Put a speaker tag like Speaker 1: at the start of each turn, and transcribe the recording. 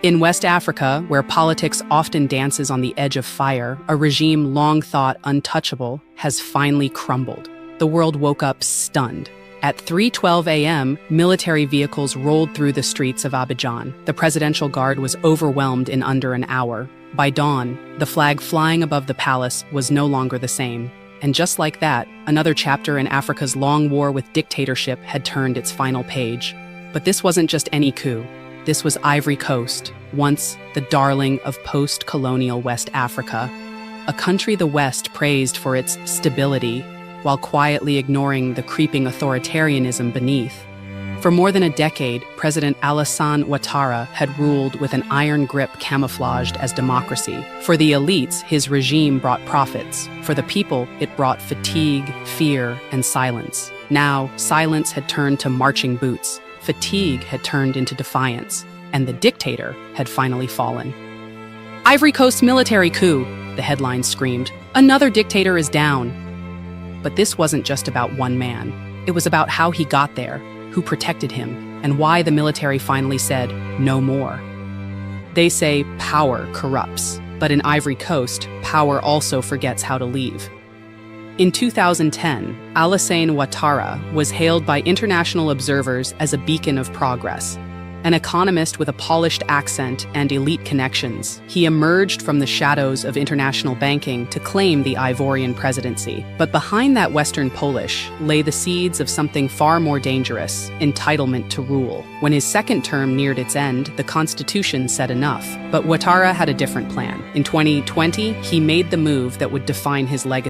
Speaker 1: In West Africa, where politics often dances on the edge of fire, a regime long thought untouchable has finally crumbled. The world woke up stunned. At 3:12 a.m., military vehicles rolled through the streets of Abidjan. The presidential guard was overwhelmed in under an hour. By dawn, the flag flying above the palace was no longer the same. And just like that, another chapter in Africa's long war with dictatorship had turned its final page. But this wasn't just any coup. This was Ivory Coast, once the darling of post-colonial West Africa, a country the West praised for its stability, while quietly ignoring the creeping authoritarianism beneath. For more than a decade, President Alassane Ouattara had ruled with an iron grip camouflaged as democracy. For the elites, his regime brought profits. For the people, it brought fatigue, fear, and silence. Now, silence had turned to marching boots. Fatigue had turned into defiance, and the dictator had finally fallen. Ivory Coast military coup, the headlines screamed. Another dictator is down. But this wasn't just about one man. It was about how he got there, who protected him, and why the military finally said, no more. They say power corrupts, but in Ivory Coast, power also forgets how to leave. In 2010, Alassane Ouattara was hailed by international observers as a beacon of progress. An economist with a polished accent and elite connections, he emerged from the shadows of international banking to claim the Ivorian presidency. But behind that Western Polish lay the seeds of something far more dangerous: entitlement to rule. When his second term neared its end, the constitution said enough. But Ouattara had a different plan. In 2020, he made the move that would define his legacy.